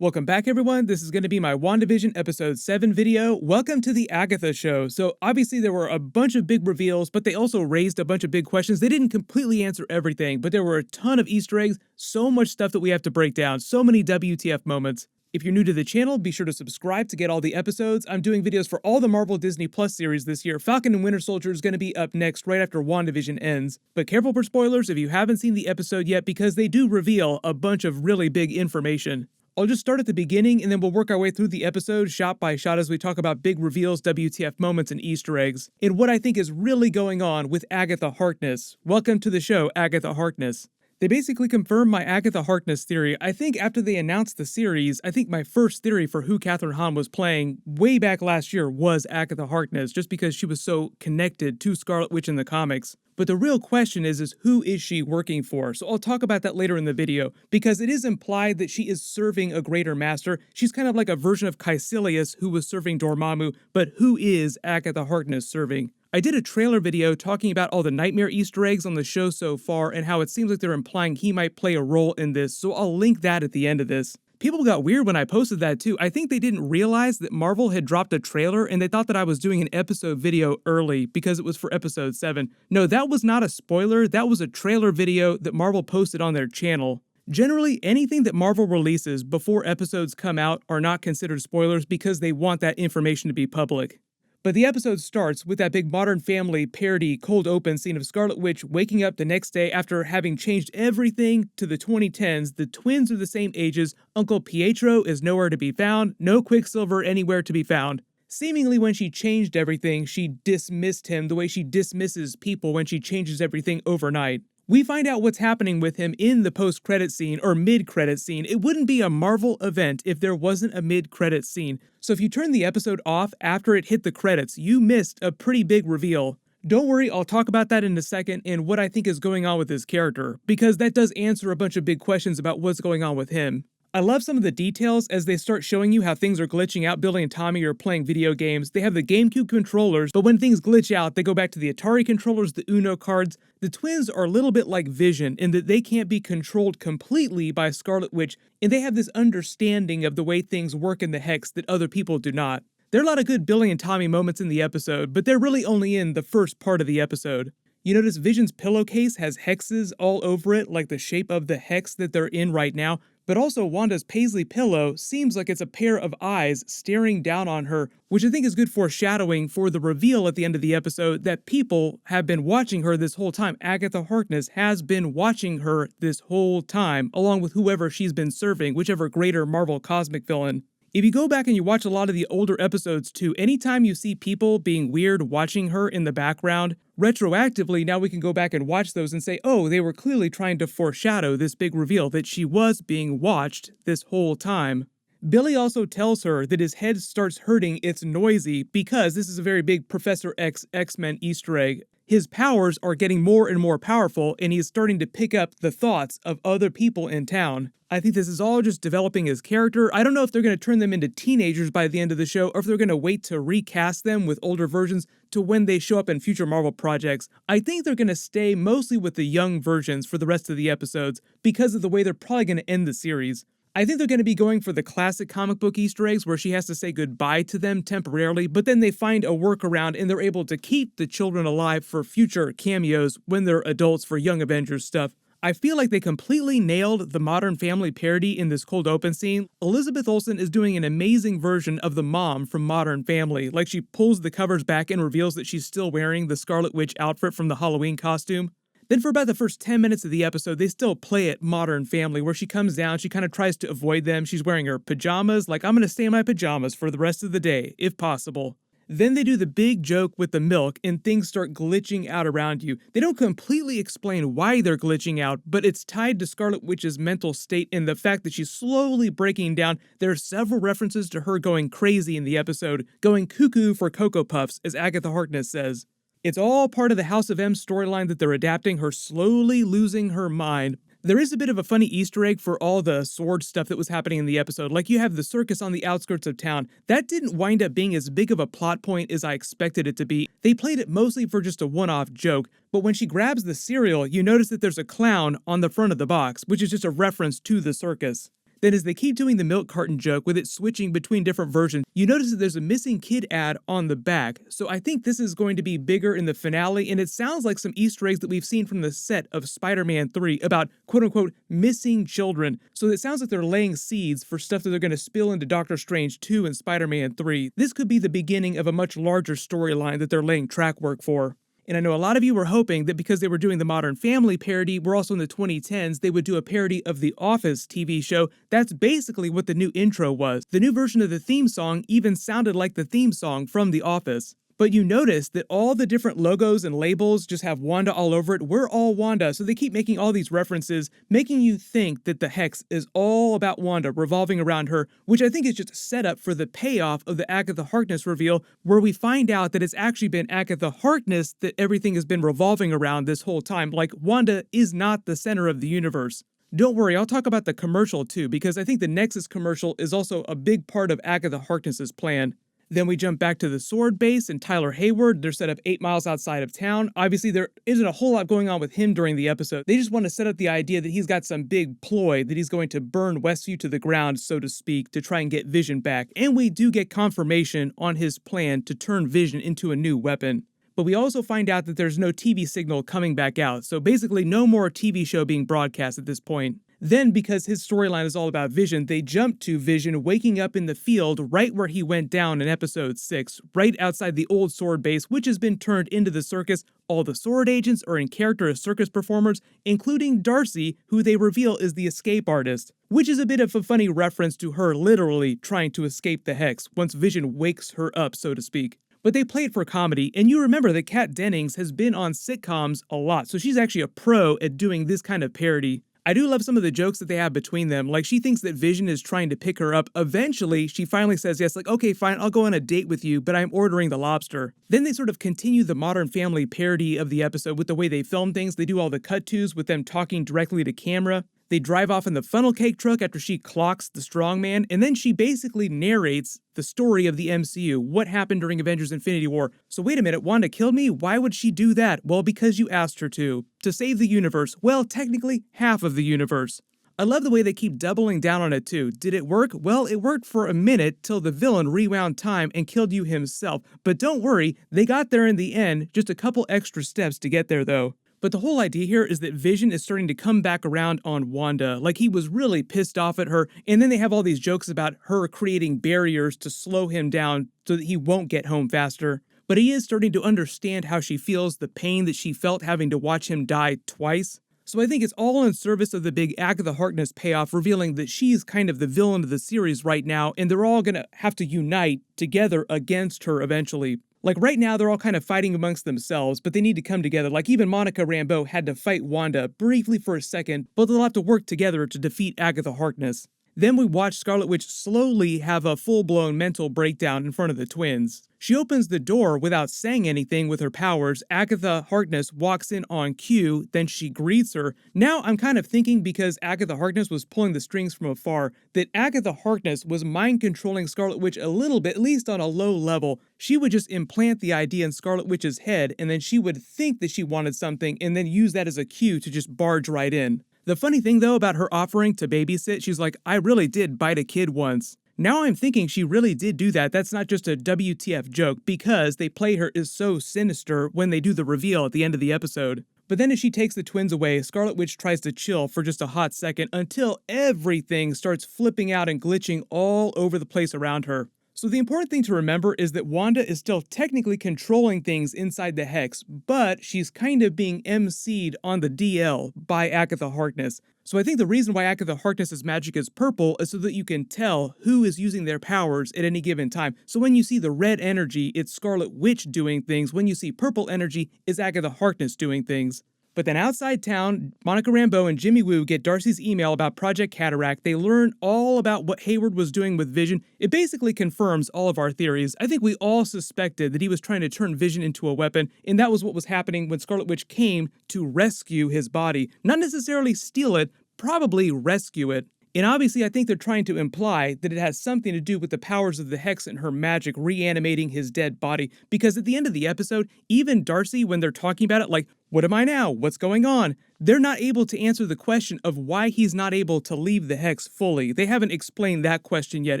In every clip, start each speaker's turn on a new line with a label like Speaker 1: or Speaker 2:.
Speaker 1: Welcome back, everyone. This is going to be my Wandavision episode 7 video. Welcome to the Agatha show. So obviously there were a bunch of big reveals, but they also raised a bunch of big questions. They didn't completely answer everything, but there were a ton of Easter eggs, so much stuff that we have to break down, so many WTF moments. If you're new to the channel, be sure to subscribe to get all the episodes. I'm doing videos for all the Marvel Disney Plus series this year. Falcon and Winter Soldier is going to be up next right after WandaVision ends. But careful for spoilers if you haven't seen the episode yet, because they do reveal a bunch of really big information. I'll just start at the beginning and then we'll work our way through the episode shot by shot as we talk about big reveals, WTF moments, and Easter eggs, and what I think is really going on with Agatha Harkness. Welcome to the show, Agatha Harkness. They basically confirmed my Agatha Harkness theory. I think after they announced the series, I think my first theory for who Kathryn Hahn was playing way back last year was Agatha Harkness, just because she was so connected to Scarlet Witch in the comics. But the real question is who is she working for? So I'll talk about that later in the video, because it is implied that she is serving a greater master. She's kind of like a version of Caecilius who was serving Dormammu, but who is Agatha Harkness serving? I did a trailer video talking about all the Nightmare Easter eggs on the show so far and how it seems like they're implying he might play a role in this, so I'll link that at the end of this. People got weird when I posted that too. I think they didn't realize that Marvel had dropped a trailer and they thought that I was doing an episode video early because it was for episode 7. No, that was not a spoiler. That was a trailer video that Marvel posted on their channel. Generally, anything that Marvel releases before episodes come out are not considered spoilers because they want that information to be public. But the episode starts with that big Modern Family parody cold open scene of Scarlet Witch waking up the next day after having changed everything to the 2010s. The twins are the same ages, Uncle Pietro is nowhere to be found, no Quicksilver anywhere to be found. Seemingly when she changed everything, she dismissed him the way she dismisses people when she changes everything overnight. We find out what's happening with him in the post-credit scene, or mid-credit scene. It wouldn't be a Marvel event if there wasn't a mid-credit scene. So if you turn the episode off after it hit the credits, you missed a pretty big reveal. Don't worry, I'll talk about that in a second and what I think is going on with this character, because that does answer a bunch of big questions about what's going on with him. I love some of the details as they start showing you how things are glitching out. Billy and Tommy are playing video games. They have the GameCube controllers, but when things glitch out, they go back to the Atari controllers, the Uno cards. The twins are a little bit like Vision in that they can't be controlled completely by Scarlet Witch, and they have this understanding of the way things work in the Hex that other people do not. There are a lot of good Billy and Tommy moments in the episode, but they're really only in the first part of the episode. You notice Vision's pillowcase has hexes all over it, like the shape of the hex that they're in right now, but also Wanda's paisley pillow seems like it's a pair of eyes staring down on her, which I think is good foreshadowing for the reveal at the end of the episode that people have been watching her this whole time. Agatha Harkness has been watching her this whole time, along with whoever she's been serving, whichever greater Marvel cosmic villain. If you go back and you watch a lot of the older episodes too, anytime you see people being weird watching her in the background, retroactively now we can go back and watch those and say, oh, they were clearly trying to foreshadow this big reveal that she was being watched this whole time. Billy also tells her that his head starts hurting, it's noisy, because this is a very big Professor X X-Men Easter egg. His powers are getting more and more powerful, and he's starting to pick up the thoughts of other people in town. I think this is all just developing his character. I don't know if they're going to turn them into teenagers by the end of the show, or if they're going to wait to recast them with older versions to when they show up in future Marvel projects. I think they're going to stay mostly with the young versions for the rest of the episodes, because of the way they're probably going to end the series. I think they're going to be going for the classic comic book Easter eggs where she has to say goodbye to them temporarily, but then they find a workaround and they're able to keep the children alive for future cameos when they're adults for Young Avengers stuff. I feel like they completely nailed the Modern Family parody in this cold open scene. Elizabeth Olsen is doing an amazing version of the mom from Modern Family, like she pulls the covers back and reveals that she's still wearing the Scarlet Witch outfit from the Halloween costume. Then for about the first 10 minutes of the episode, they still play it Modern Family, where she comes down, she kind of tries to avoid them, she's wearing her pajamas, like I'm going to stay in my pajamas for the rest of the day, if possible. Then they do the big joke with the milk, and things start glitching out around you. They don't completely explain why they're glitching out, but it's tied to Scarlet Witch's mental state and the fact that she's slowly breaking down. There are several references to her going crazy in the episode, going cuckoo for Cocoa Puffs, as Agatha Harkness says. It's all part of the House of M storyline that they're adapting, her slowly losing her mind. There is a bit of a funny Easter egg for all the sword stuff that was happening in the episode. Like you have the circus on the outskirts of town. That didn't wind up being as big of a plot point as I expected it to be. They played it mostly for just a one-off joke, but when she grabs the cereal, you notice that there's a clown on the front of the box, which is just a reference to the circus. Then as they keep doing the milk carton joke with it switching between different versions, you notice that there's a missing kid ad on the back. So I think this is going to be bigger in the finale, and it sounds like some Easter eggs that we've seen from the set of Spider-Man 3 about quote-unquote missing children. So it sounds like they're laying seeds for stuff that they're going to spill into Doctor Strange 2 and Spider-Man 3. This could be the beginning of a much larger storyline that they're laying track work for. And I know a lot of you were hoping that because they were doing the Modern Family parody, we're also in the 2010s, they would do a parody of The Office TV show. That's basically what the new intro was. The new version of the theme song even sounded like the theme song from The Office. But you notice that all the different logos and labels just have Wanda all over it. We're all Wanda, so they keep making all these references, making you think that the Hex is all about Wanda, revolving around her, which I think is just a setup for the payoff of the Agatha Harkness reveal, where we find out that it's actually been Agatha Harkness that everything has been revolving around this whole time, like Wanda is not the center of the universe. Don't worry, I'll talk about the commercial too, because I think the Nexus commercial is also a big part of Agatha Harkness's plan. Then we jump back to the Sword base and Tyler Hayward. They're set up 8 miles outside of town. Obviously, there isn't a whole lot going on with him during the episode. They just want to set up the idea that he's got some big ploy, that he's going to burn Westview to the ground, so to speak, to try and get Vision back. And we do get confirmation on his plan to turn Vision into a new weapon. But we also find out that there's no TV signal coming back out, so basically no more TV show being broadcast at this point. Then, because his storyline is all about Vision, they jump to Vision waking up in the field right where he went down in episode 6, right outside the old Sword base, which has been turned into the circus. All the Sword agents are in character as circus performers, including Darcy, who they reveal is the escape artist, which is a bit of a funny reference to her literally trying to escape the Hex once Vision wakes her up, so to speak. But they play it for comedy, and you remember that Kat Dennings has been on sitcoms a lot, so she's actually a pro at doing this kind of parody. I do love some of the jokes that they have between them, like she thinks that Vision is trying to pick her up. Eventually, she finally says yes, like, okay, fine, I'll go on a date with you, but I'm ordering the lobster. Then they sort of continue the Modern Family parody of the episode with the way they film things. They do all the cut-tos with them talking directly to camera. They drive off in the funnel cake truck after she clocks the strongman, and then she basically narrates the story of the MCU, what happened during Avengers Infinity War. So wait a minute, Wanda killed me? Why would she do that? Well, because you asked her to. To save the universe. Well, technically, half of the universe. I love the way they keep doubling down on it too. Did it work? Well, it worked for a minute till the villain rewound time and killed you himself. But don't worry, they got there in the end, just a couple extra steps to get there though. But the whole idea here is that Vision is starting to come back around on Wanda, like he was really pissed off at her, and then they have all these jokes about her creating barriers to slow him down so that he won't get home faster. But he is starting to understand how she feels, the pain that she felt having to watch him die twice. So I think it's all in service of the big Agatha Harkness payoff, revealing that she's kind of the villain of the series right now, and they're all gonna have to unite together against her eventually. Like right now, they're all kind of fighting amongst themselves, but they need to come together. Like even Monica Rambeau had to fight Wanda briefly for a second, but they'll have to work together to defeat Agatha Harkness. Then we watch Scarlet Witch slowly have a full-blown mental breakdown in front of the twins. She opens the door without saying anything with her powers. Agatha Harkness walks in on cue, then she greets her. Now I'm kind of thinking, because Agatha Harkness was pulling the strings from afar, that Agatha Harkness was mind-controlling Scarlet Witch a little bit, at least on a low level. She would just implant the idea in Scarlet Witch's head, and then she would think that she wanted something, and then use that as a cue to just barge right in. The funny thing though about her offering to babysit, she's like, I really did bite a kid once. Now I'm thinking she really did do that. That's not just a WTF joke, because they play her as so sinister when they do the reveal at the end of the episode. But then as she takes the twins away, Scarlet Witch tries to chill for just a hot second until everything starts flipping out and glitching all over the place around her. So the important thing to remember is that Wanda is still technically controlling things inside the Hex, but she's kind of being MC'd on the DL by Agatha Harkness. So I think the reason why Agatha Harkness's magic is purple is so that you can tell who is using their powers at any given time. So when you see the red energy, it's Scarlet Witch doing things. When you see purple energy, it's Agatha Harkness doing things. But then outside town, Monica Rambeau and Jimmy Woo get Darcy's email about Project Cataract. They learn all about what Hayward was doing with Vision. It basically confirms all of our theories. I think we all suspected that he was trying to turn Vision into a weapon, and that was what was happening when Scarlet Witch came to rescue his body. Not necessarily steal it, probably rescue it. And obviously, I think they're trying to imply that it has something to do with the powers of the Hex and her magic reanimating his dead body. Because at the end of the episode, even Darcy, when they're talking about it, like, What am I now? What's going on? They're not able to answer the question of why he's not able to leave the Hex fully. They haven't explained that question yet,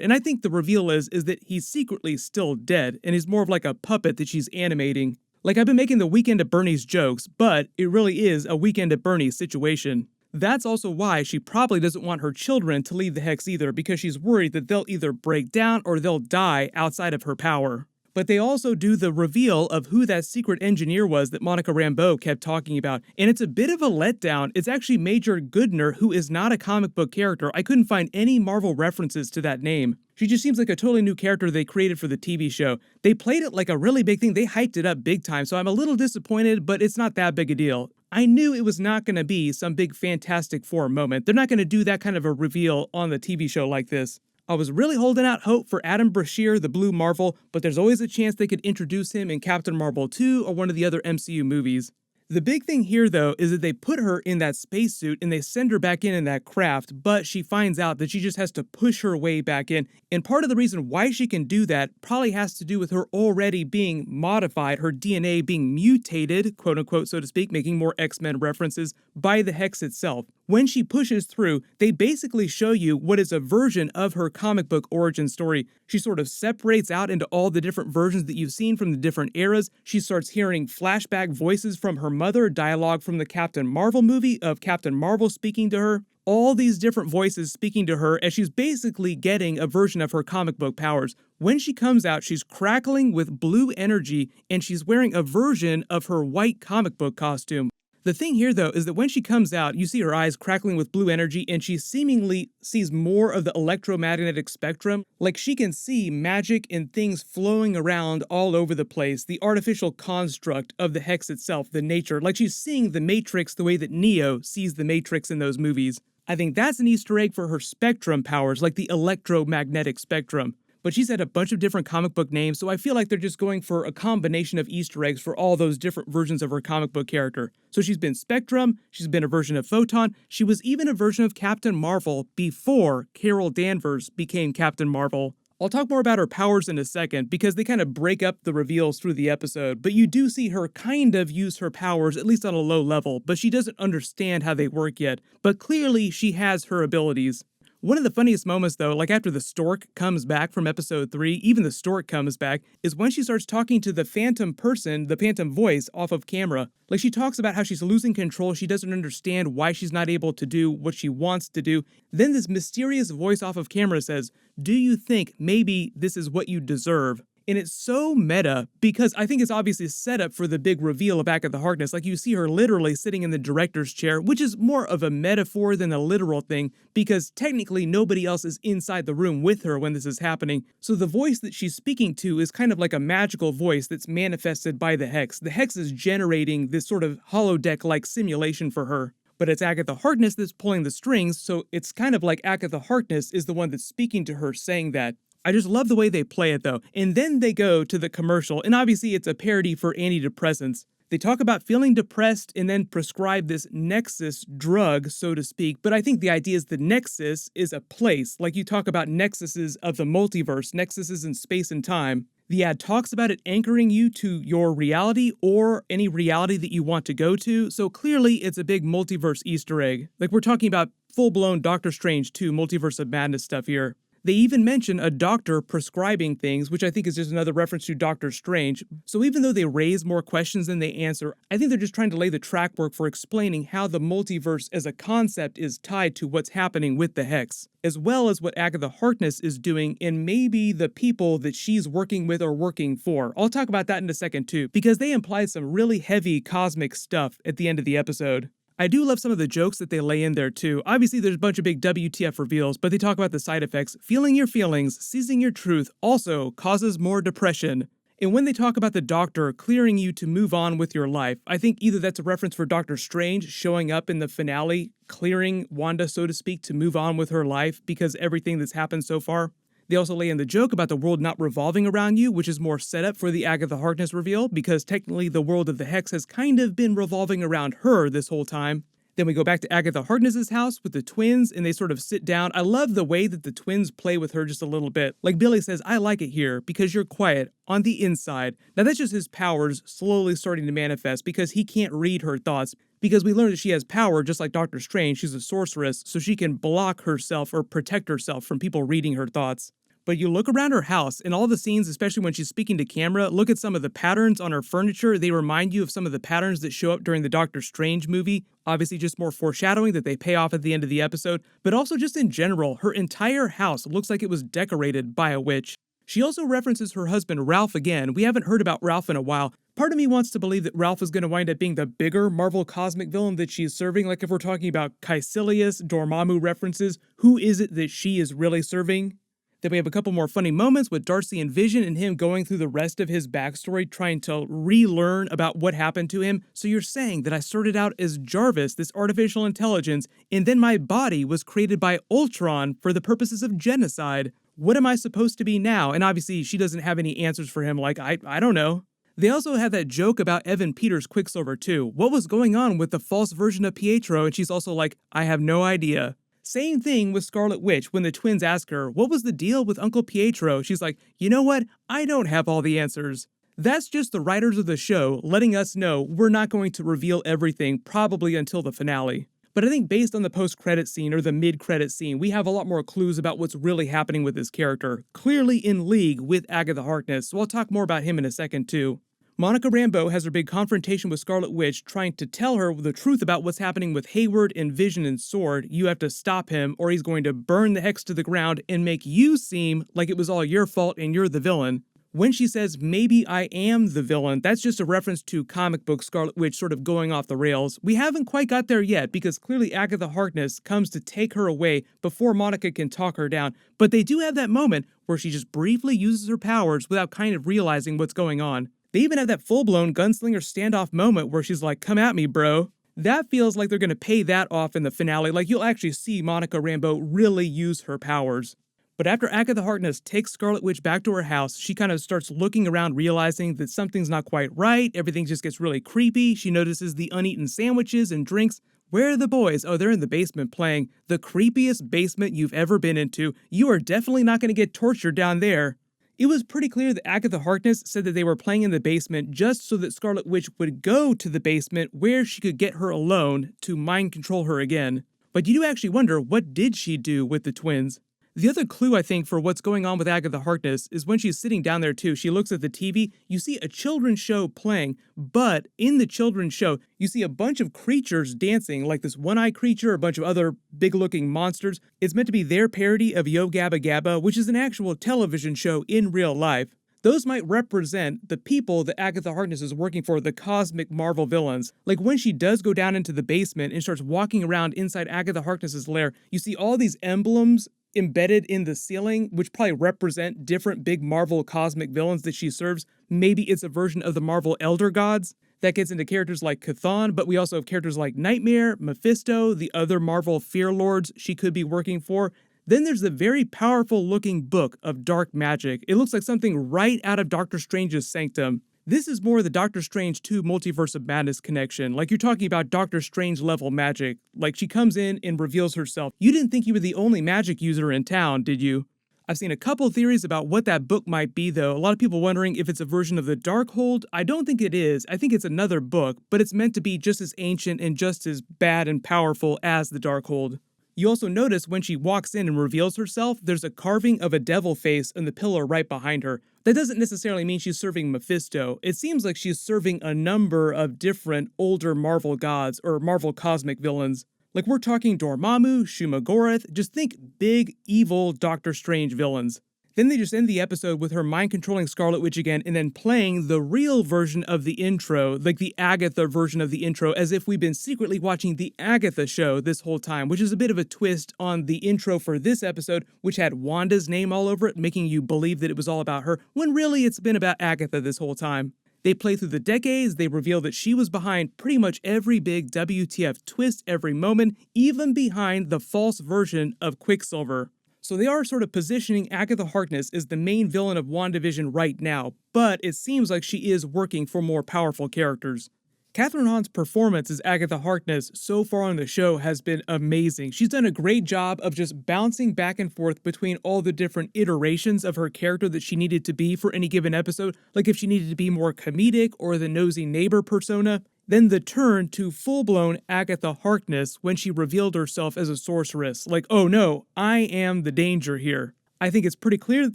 Speaker 1: and I think the reveal is that he's secretly still dead, and he's more of like a puppet that she's animating. Like, I've been making the Weekend at Bernie's jokes, but it really is a Weekend at Bernie's situation. That's also why she probably doesn't want her children to leave the Hex either, because she's worried that they'll either break down or they'll die outside of her power. But they also do the reveal of who that secret engineer was that Monica Rambeau kept talking about, and it's a bit of a letdown. It's actually Major Goodner, who is not a comic book character. I couldn't find any Marvel references to that name. She just seems like a totally new character they created for the TV show. They played it like a really big thing. They hyped it up big time, so I'm a little disappointed, but it's not that big a deal. I knew it was not going to be some big Fantastic Four moment. They're not going to do that kind of a reveal on the TV show like this. I was really holding out hope for Adam Brashear, the Blue Marvel, but there's always a chance they could introduce him in Captain Marvel 2 or one of the other MCU movies. The big thing here, though, is that they put her in that spacesuit and they send her back in that craft, but she finds out that she just has to push her way back in. And part of the reason why she can do that probably has to do with her already being modified, her DNA being mutated, quote unquote, so to speak, making more X-Men references, by the Hex itself. When she pushes through, they basically show you what is a version of her comic book origin story. She sort of separates out into all the different versions that you've seen from the different eras. She starts hearing flashback voices from her mother, dialogue from the Captain Marvel movie of Captain Marvel speaking to her. All these different voices speaking to her as she's basically getting a version of her comic book powers. When she comes out, she's crackling with blue energy and she's wearing a version of her white comic book costume. The thing here, though, is that when she comes out, you see her eyes crackling with blue energy, and she seemingly sees more of the electromagnetic spectrum. Like, she can see magic and things flowing around all over the place, the artificial construct of the Hex itself, the nature. Like, she's seeing the Matrix the way that Neo sees the Matrix in those movies. I think that's an Easter egg for her spectrum powers, like the electromagnetic spectrum. But she's had a bunch of different comic book names, so I feel like they're just going for a combination of Easter eggs for all those different versions of her comic book character. So she's been Spectrum, she's been a version of Photon, she was even a version of Captain Marvel before Carol Danvers became Captain Marvel. I'll talk more about her powers in a second, because they kind of break up the reveals through the episode, but you do see her kind of use her powers, at least on a low level, but she doesn't understand how they work yet. But clearly she has her abilities. One of the funniest moments, though, like after the stork comes back from episode 3, even the stork comes back, is when she starts talking to the phantom person, the phantom voice, off of camera. Like, she talks about how she's losing control, she doesn't understand why she's not able to do what she wants to do. Then this mysterious voice off of camera says, "Do you think maybe this is what you deserve?" And it's so meta, because I think it's obviously set up for the big reveal of Agatha Harkness. Like, you see her literally sitting in the director's chair, which is more of a metaphor than a literal thing, because technically nobody else is inside the room with her when this is happening. So the voice that she's speaking to is kind of like a magical voice that's manifested by the Hex. The Hex is generating this sort of holodeck-like simulation for her. But it's Agatha Harkness that's pulling the strings, so it's kind of like Agatha Harkness is the one that's speaking to her, saying that. I just love the way they play it, though. And then they go to the commercial, and obviously it's a parody for antidepressants. They talk about feeling depressed and then prescribe this Nexus drug, so to speak, but I think the idea is the Nexus is a place. Like, you talk about nexuses of the multiverse, nexuses in space and time. The ad talks about it anchoring you to your reality or any reality that you want to go to, so clearly it's a big multiverse Easter egg. Like, we're talking about full-blown Doctor Strange 2 Multiverse of Madness stuff here. They even mention a doctor prescribing things, which I think is just another reference to Doctor Strange. So even though they raise more questions than they answer, I think they're just trying to lay the track work for explaining how the multiverse as a concept is tied to what's happening with the Hex, as well as what Agatha Harkness is doing and maybe the people that she's working with or working for. I'll talk about that in a second too, because they imply some really heavy cosmic stuff at the end of the episode. I do love some of the jokes that they lay in there too. Obviously there's a bunch of big WTF reveals, but they talk about the side effects. Feeling your feelings, seizing your truth also causes more depression. And when they talk about the doctor clearing you to move on with your life, I think either that's a reference for Doctor Strange showing up in the finale, clearing Wanda, so to speak, to move on with her life because everything that's happened so far. They also lay in the joke about the world not revolving around you, which is more set up for the Agatha Harkness reveal, because technically the world of the Hex has kind of been revolving around her this whole time. Then we go back to Agatha Harkness's house with the twins, and they sort of sit down. I love the way that the twins play with her just a little bit. Like Billy says, I like it here because you're quiet on the inside. Now that's just his powers slowly starting to manifest because he can't read her thoughts. Because we learned that she has power just like Doctor Strange. She's a sorceress, so she can block herself or protect herself from people reading her thoughts. But you look around her house, and all the scenes, especially when she's speaking to camera, look at some of the patterns on her furniture. They remind you of some of the patterns that show up during the Doctor Strange movie. Obviously just more foreshadowing that they pay off at the end of the episode. But also just in general, her entire house looks like it was decorated by a witch. She also references her husband Ralph again. We haven't heard about Ralph in a while. Part of me wants to believe that Ralph is going to wind up being the bigger Marvel cosmic villain that she's serving. Like if we're talking about Caecilius, Dormammu references, who is it that she is really serving? Then we have a couple more funny moments with Darcy and Vision and him going through the rest of his backstory, trying to relearn about what happened to him. So you're saying that I started out as Jarvis, this artificial intelligence, and then my body was created by Ultron for the purposes of genocide. What am I supposed to be now? And obviously she doesn't have any answers for him, like, I don't know. They also have that joke about Evan Peters' Quicksilver too. What was going on with the false version of Pietro? And she's also like, I have no idea. Same thing with Scarlet Witch when the twins ask her, what was the deal with Uncle Pietro? She's like, you know what? I don't have all the answers. That's just the writers of the show letting us know we're not going to reveal everything probably until the finale. But I think based on the post-credit scene or the mid-credit scene, we have a lot more clues about what's really happening with this character. Clearly in league with Agatha Harkness, so I'll talk more about him in a second too. Monica Rambeau has her big confrontation with Scarlet Witch, trying to tell her the truth about what's happening with Hayward and Vision and Sword. You have to stop him, or he's going to burn the Hex to the ground and make you seem like it was all your fault and you're the villain. When she says, maybe I am the villain, that's just a reference to comic book Scarlet Witch sort of going off the rails. We haven't quite got there yet, because clearly Agatha Harkness comes to take her away before Monica can talk her down. But they do have that moment where she just briefly uses her powers without kind of realizing what's going on. They even have that full-blown gunslinger standoff moment where she's like, come at me, bro. That feels like they're going to pay that off in the finale, like you'll actually see Monica Rambeau really use her powers. But after Agatha Harkness takes Scarlet Witch back to her house, she kind of starts looking around, realizing that something's not quite right, everything just gets really creepy. She notices the uneaten sandwiches and drinks. Where are the boys? Oh, they're in the basement playing. The creepiest basement you've ever been into. You are definitely not going to get tortured down there. It was pretty clear that Agatha Harkness said that they were playing in the basement just so that Scarlet Witch would go to the basement where she could get her alone to mind control her again. But you do actually wonder, what did she do with the twins? The other clue, I think, for what's going on with Agatha Harkness is when she's sitting down there too, she looks at the TV, you see a children's show playing, but in the children's show, you see a bunch of creatures dancing, like this one-eyed creature, a bunch of other big-looking monsters. It's meant to be their parody of Yo Gabba Gabba, which is an actual television show in real life. Those might represent the people that Agatha Harkness is working for, the cosmic Marvel villains. Like when she does go down into the basement and starts walking around inside Agatha Harkness's lair, you see all these emblems embedded in the ceiling, which probably represent different big Marvel cosmic villains that she serves. Maybe it's a version of the Marvel Elder Gods. That gets into characters like Chthon, but we also have characters like Nightmare, Mephisto, the other Marvel Fear Lords she could be working for. Then there's the very powerful looking book of dark magic. It looks like something right out of Doctor Strange's Sanctum. This is more the Doctor Strange 2 Multiverse of Madness connection, like you're talking about Doctor Strange level magic. Like she comes in and reveals herself. You didn't think you were the only magic user in town, did you? I've seen a couple theories about what that book might be though. A lot of people wondering if it's a version of the Darkhold. I don't think it is. I think it's another book, but it's meant to be just as ancient and just as bad and powerful as the Darkhold. You also notice when she walks in and reveals herself, there's a carving of a devil face in the pillar right behind her. That doesn't necessarily mean she's serving Mephisto. It seems like she's serving a number of different older Marvel gods or Marvel cosmic villains. Like we're talking Dormammu, Shumagorath, just think big, evil Doctor Strange villains. Then they just end the episode with her mind-controlling Scarlet Witch again and then playing the real version of the intro, like the Agatha version of the intro, as if we've been secretly watching the Agatha show this whole time, which is a bit of a twist on the intro for this episode, which had Wanda's name all over it, making you believe that it was all about her, when really it's been about Agatha this whole time. They play through the decades, they reveal that she was behind pretty much every big WTF twist every moment, even behind the false version of Quicksilver. So they are sort of positioning Agatha Harkness as the main villain of Wandavision right now, but it seems like she is working for more powerful characters. Catherine Hahn's performance as Agatha Harkness so far on the show has been amazing. She's done a great job of just bouncing back and forth between all the different iterations of her character that she needed to be for any given episode, like if she needed to be more comedic or the nosy neighbor persona. Then the turn to full-blown Agatha Harkness when she revealed herself as a sorceress. Like, oh no, I am the danger here. I think it's pretty clear that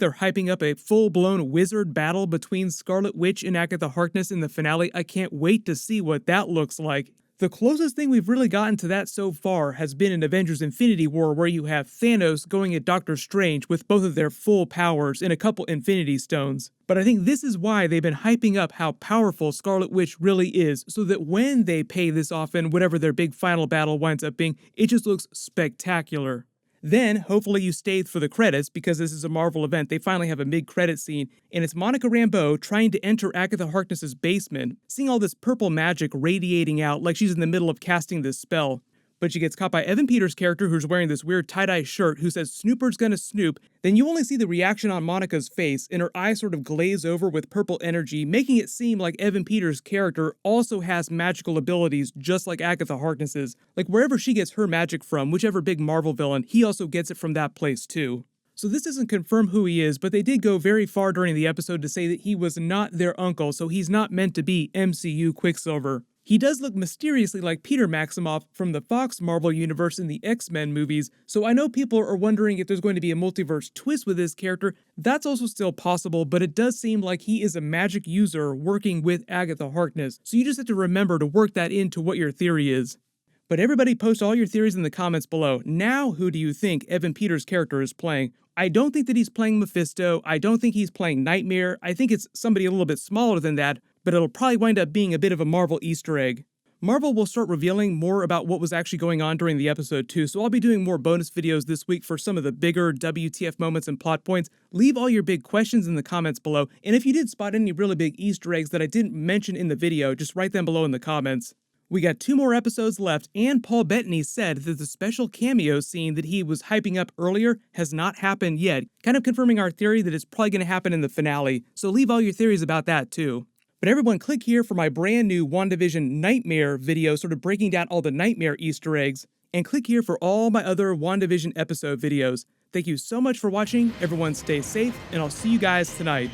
Speaker 1: they're hyping up a full-blown wizard battle between Scarlet Witch and Agatha Harkness in the finale. I can't wait to see what that looks like. The closest thing we've really gotten to that so far has been in Avengers Infinity War, where you have Thanos going at Doctor Strange with both of their full powers and a couple Infinity Stones. But I think this is why they've been hyping up how powerful Scarlet Witch really is, so that when they pay this off in whatever their big final battle winds up being, it just looks spectacular. Then, hopefully you stayed for the credits, because this is a Marvel event. They finally have a mid-credit scene, and it's Monica Rambeau trying to enter Agatha Harkness's basement, seeing all this purple magic radiating out like she's in the middle of casting this spell. But she gets caught by Evan Peters' character, who's wearing this weird tie-dye shirt, who says Snooper's gonna snoop. Then you only see the reaction on Monica's face, and her eyes sort of glaze over with purple energy, making it seem like Evan Peters' character also has magical abilities just like Agatha Harkness's. Like wherever she gets her magic from, whichever big Marvel villain, he also gets it from that place too. So this doesn't confirm who he is, but they did go very far during the episode to say that he was not their uncle, so he's not meant to be MCU Quicksilver. He does look mysteriously like Peter Maximoff from the Fox Marvel Universe in the X-Men movies, so I know people are wondering if there's going to be a multiverse twist with this character. That's also still possible, but it does seem like he is a magic user working with Agatha Harkness, so you just have to remember to work that into what your theory is. But everybody post all your theories in the comments below. Now who do you think Evan Peters' character is playing? I don't think that he's playing Mephisto. I don't think he's playing Nightmare. I think it's somebody a little bit smaller than that, but it'll probably wind up being a bit of a Marvel Easter egg. Marvel will start revealing more about what was actually going on during the episode too, so I'll be doing more bonus videos this week for some of the bigger WTF moments and plot points. Leave all your big questions in the comments below, and if you did spot any really big Easter eggs that I didn't mention in the video, just write them below in the comments. We got 2 more episodes left, and Paul Bettany said that the special cameo scene that he was hyping up earlier has not happened yet, kind of confirming our theory that it's probably going to happen in the finale, so leave all your theories about that too. But everyone, click here for my brand new Wandavision Nightmare video, sort of breaking down all the Nightmare Easter eggs, and click here for all my other Wandavision episode videos. Thank you so much for watching, everyone stay safe, and I'll see you guys tonight.